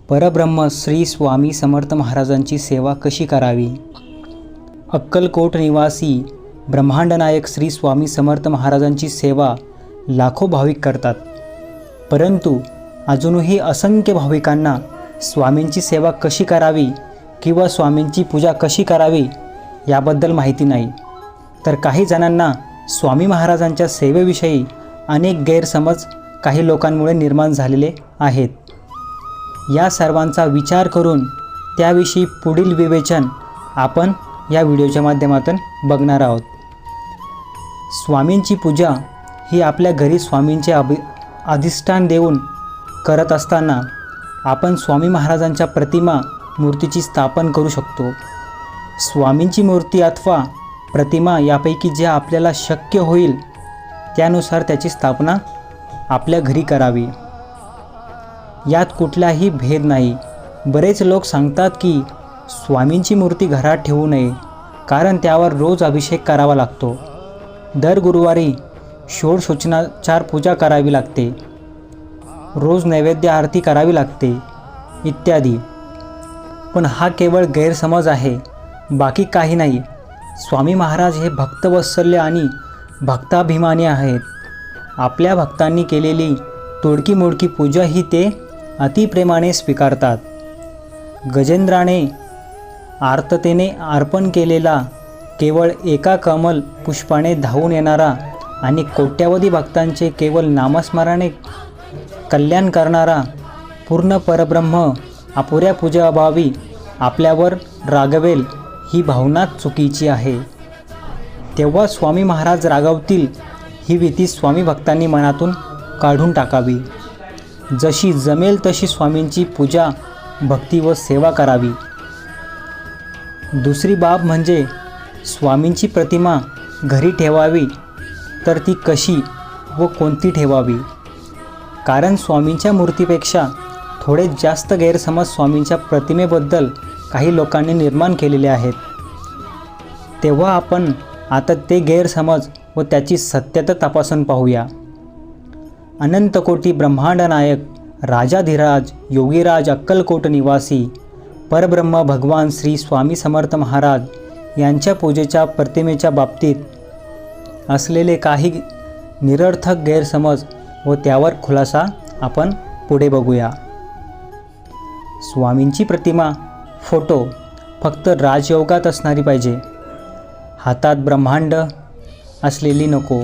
परब्रह्म श्री स्वामी समर्थ महाराजांची सेवा कशी करावी? अक्कलकोट निवासी ब्रह्मांडनायक श्री स्वामी समर्थ महाराजांची सेवा लाखो भाविक करतात, परंतु अजूनही असंख्य भाविकांना स्वामींची सेवा कशी करावी किंवा स्वामींची पूजा कशी करावी याबद्दल माहिती नाही. तर काही जणांना स्वामी महाराजांच्या सेवेविषयी अनेक गैरसमज काही लोकांमुळे निर्माण झालेले आहेत. या सर्वांचा विचार करून त्याविषयी पुढील विवेचन आपण या व्हिडिओच्या माध्यमातून बघणार आहोत. स्वामींची पूजा ही आपल्या घरी स्वामींचे अधिष्ठान देऊन करत असताना आपण स्वामी महाराजांच्या प्रतिमा मूर्तीची स्थापन करू शकतो. स्वामींची मूर्ती अथवा प्रतिमा यापैकी जे आपल्याला शक्य होईल त्यानुसार त्याची स्थापना आपल्या घरी करावी. यात कुठलाही भेद नाही. बरेच लोक सांगतात की स्वामींची मूर्ती घरात ठेवू नये, कारण त्यावर रोज अभिषेक करावा लागतो, दर गुरुवारी षोडशोपचार पूजा करावी लागते, रोज नैवेद्य आरती करावी लागते इत्यादी. पण हा केवळ गैरसमज आहे, बाकी काही नाही. स्वामी महाराज हे भक्तवत्सल्य आणि भक्ताभिमानी आहेत. आपल्या भक्तांनी केलेली तोडकी मोडकी पूजा ही ते अतिप्रेमाने स्वीकारतात. गजेंद्राने आर्ततेने अर्पण केलेला केवळ एका कमल पुष्पाने धावून येणारा आणि कोट्यावधी भक्तांचे केवळ नामस्मरणाने कल्याण करणारा पूर्ण परब्रह्म अपुऱ्या पूजेअभावी आपल्यावर रागवेल ही भावना चुकीची आहे. तेव्हा स्वामी महाराज रागावतील ही भीती स्वामी भक्तांनी मनातून काढून टाकावी. जशी जमेल तशी स्वामींची पूजा, भक्ती व सेवा करावी. दुसरी बाब म्हणजे स्वामींची प्रतिमा घरी ठेवावी, तर ती कशी व कोणती ठेवावी? कारण स्वामींच्या मूर्तीपेक्षा थोडे जास्त गैरसमज स्वामींच्या प्रतिमेबद्दल काही लोकांनी निर्माण केलेले आहेत. तेव्हा आपण आता ते गैरसमज व त्याची सत्यता तपासून पाहूया. अनंतकोटी ब्रह्मांड नायक राजाधिराज योगीराज अक्कलकोट निवासी परब्रह्म भगवान श्री स्वामी समर्थ महाराज यांच्या पूजेच्या प्रतिमेच्या बाबतीत असलेले काही निरर्थक गैरसमज व त्यावर खुलासा आपण पुढे बघूया. स्वामींची प्रतिमा फोटो फक्त राजयोगात असणारी पाहिजे. हातात ब्रह्मांड असलेली नको.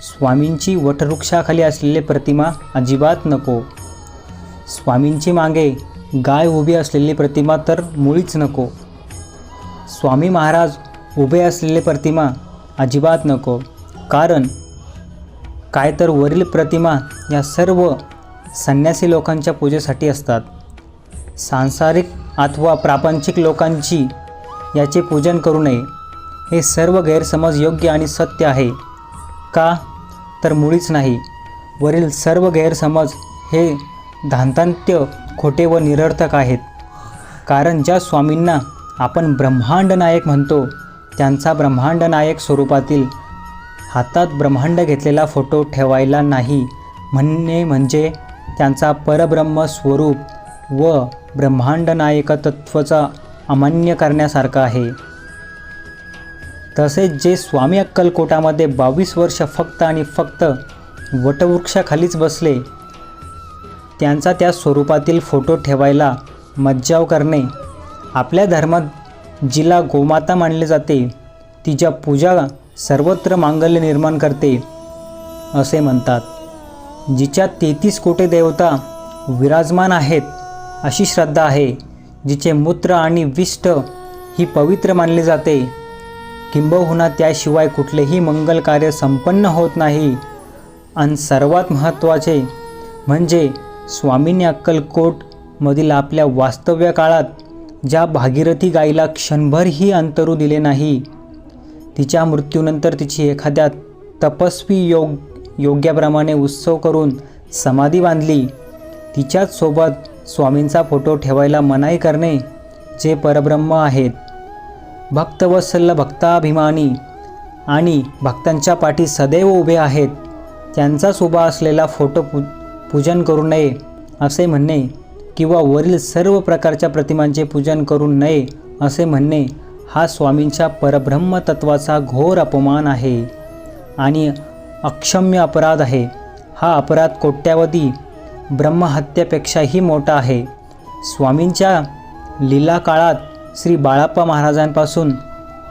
स्वामींची वटवृक्षाखाली असलेली प्रतिमा अजिबात नको. स्वामींची मागे गाय उभी असलेली प्रतिमा तर मुळीच नको. स्वामी महाराज उभे असलेली प्रतिमा अजिबात नको. कारण काय तर वरील प्रतिमा या सर्व संन्यासी लोकांच्या पूजेसाठी असतात. सांसारिक अथवा प्रापंचिक लोकांची याचे पूजन करू नये. हे सर्व गैरसमज योग्य आणि सत्य आहे का? तर मुळीच नाही. वरील सर्व गैरसमज हे धांतांत्य खोटे व निरर्थक आहेत. कारण ज्या स्वामींना आपण ब्रह्मांड नायक म्हणतो त्यांचा ब्रह्मांड नायक स्वरूपातील हातात ब्रह्मांड घेतलेला फोटो ठेवायला नाही म्हणणे म्हणजे त्यांचा परब्रह्म स्वरूप व ब्रह्मांड नायक तत्त्वाचा अमान्य करण्यासारखा आहे. तसेच जे स्वामी अक्कलकोटामध्ये 22 वर्ष फक्त आणि फक्त वटवृक्षाखालीच बसले, त्यांचा त्या स्वरूपातील फोटो ठेवायला मज्जाव करणे. आपल्या धर्मात जिला गोमाता मानले जाते तिच्या पूजा सर्वत्र मांगल्य निर्माण करते असे म्हणतात. जिच्या 33 कोटी देवता विराजमान आहेत अशी श्रद्धा आहे. जिचे मूत्र आणि विष्ट ही पवित्र मानली जाते. किंबहुना त्याशिवाय कुठलेही मंगल कार्य संपन्न होत नाही. आणि सर्वात महत्त्वाचे म्हणजे स्वामींनी अक्कलकोटमधील आपल्या वास्तव्य काळात ज्या भागीरथी गाईला क्षणभरही अंतरू दिले नाही, तिच्या मृत्यूनंतर तिची एखाद्या तपस्वी योग्याप्रमाणे उत्सव करून समाधी बांधली, तिच्याच सोबत स्वामींचा फोटो ठेवायला मनाई करणे जे परब्रह्म आहेत. भक्तवत्सल भक्ताभिमानी आणि भक्तांच्या पाठी सदैव उभे आहेत त्यांचाच उभा असलेला फोटो पूजन करू नये असे म्हणणे किंवा वरील सर्व प्रकारच्या प्रतिमांचे पूजन करू नये असे म्हणणे हा स्वामींच्या परब्रह्म तत्वाचा घोर अपमान आहे आणि अक्षम्य अपराध आहे. हा अपराध कोट्यावधी ब्रह्महत्येपेक्षाही मोठा आहे. स्वामींच्या लीला काळात श्री बाळाप्पा महाराजांपासून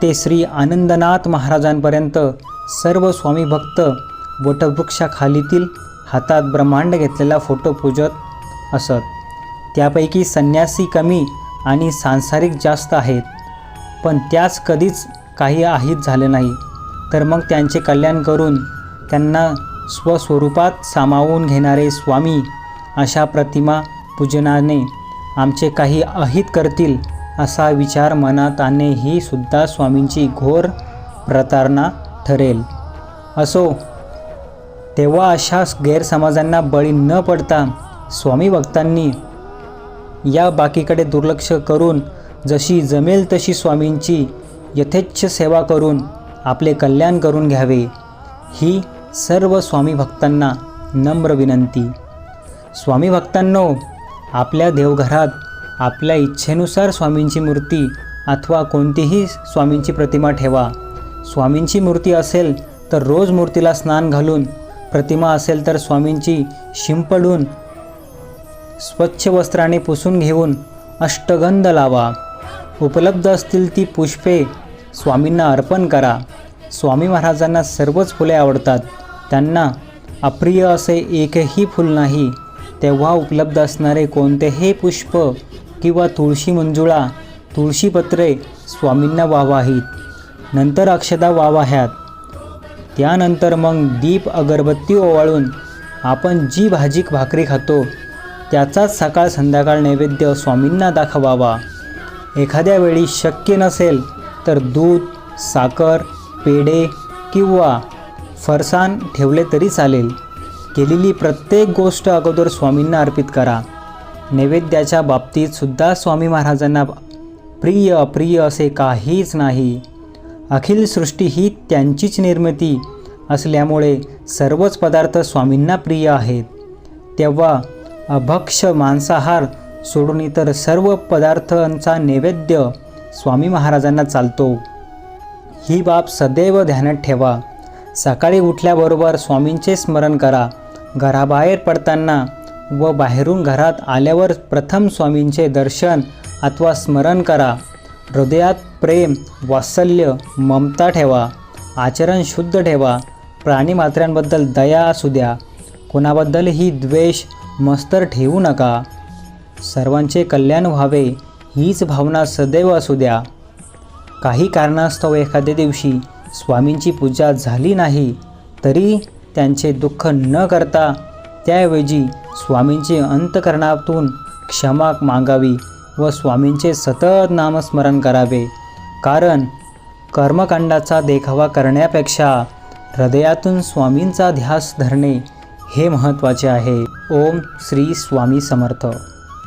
ते श्री आनंदनाथ महाराजांपर्यंत सर्व स्वामी भक्त वटवृक्षाखालीतील हातात ब्रह्मांड घेतलेला फोटो पूजत असत. त्यापैकी संन्यासी कमी आणि सांसारिक जास्त आहेत, पण त्याच कधीच काही अहित झाले नाही. तर मग त्यांचे कल्याण करून त्यांना स्वस्वरूपात सामावून घेणारे स्वामी अशा प्रतिमा पूजनाने आमचे काही अहित करतील असा विचार मनात आणणे ही सुद्धा स्वामींची घोर प्रतारणा ठरेल. असो, तेव्हा अशा गैरसमजांना बळी न पडता स्वामी भक्तांनी या बाकीकडे दुर्लक्ष करून जशी जमेल तशी स्वामींची यथेच्छ सेवा करून आपले कल्याण करून घ्यावे, ही सर्व स्वामी भक्तांना नम्र विनंती. स्वामी भक्तांनो, आपल्या देवघरात आपल्या इच्छेनुसार स्वामींची मूर्ती अथवा कोणतीही स्वामींची प्रतिमा ठेवा. स्वामींची मूर्ती असेल तर रोज मूर्तीला स्नान घालून, प्रतिमा असेल तर स्वामींची शिंपडून स्वच्छ वस्त्राने पुसून घेऊन अष्टगंध लावा. उपलब्ध असतील ती पुष्पे स्वामींना अर्पण करा. स्वामी महाराजांना सर्वच फुले आवडतात. त्यांना अप्रिय असे एकही फूल नाही. तेव्हा उपलब्ध असणारे कोणतेही पुष्प किंवा तुळशी मंजुळा, तुळशीपत्रे स्वामींना वाहावीत. नंतर अक्षदा वाहाव्यात. त्यानंतर मग दीप अगरबत्ती ओवाळून आपण जी भाजी भाकरी खातो त्याचाच सकाळ संध्याकाळ नैवेद्य स्वामींना दाखवावा. एखाद्या वेळी शक्य नसेल तर दूध, साखर, पेढे किंवा फरसाण ठेवले तरी चालेल. केलेली प्रत्येक गोष्ट अगोदर स्वामींना अर्पित करा. नैवेद्याच्या बाबतीत सुद्धा स्वामी महाराजांना प्रिय अप्रिय असे काहीच नाही. अखिल सृष्टी ही त्यांचीच निर्मिती असल्यामुळे सर्वच पदार्थ स्वामींना प्रिय आहेत. तेव्हा अभक्ष्य मांसाहार सोडून इतर सर्व पदार्थांचा नैवेद्य स्वामी महाराजांना चालतो. ही बाब सदैव ध्यानात ठेवा. सकाळी उठल्याबरोबर स्वामींचे स्मरण करा. घराबाहेर पडताना व बाहेरून घरात आल्यावर प्रथम स्वामींचे दर्शन अथवा स्मरण करा. हृदयात प्रेम, वात्सल्य, ममता ठेवा. आचरण शुद्ध ठेवा. प्राणीमात्रांबद्दल दया असू द्या. कोणाबद्दलही द्वेष, मत्सर ठेवू नका. सर्वांचे कल्याण व्हावे हीच भावना सदैव असू द्या. काही कारणास्तव एखाद्या दिवशी स्वामींची पूजा झाली नाही तरी त्यांचे दुःख न करता त्याऐवजी स्वामींची अंतःकरणातून क्षमा मागावी व स्वामींचे सतत नामस्मरण करावे. कारण कर्मकांडाचा देखावा करण्यापेक्षा हृदयातून स्वामींचा ध्यास धरणे हे महत्त्वाचे आहे. ओम श्री स्वामी समर्थ.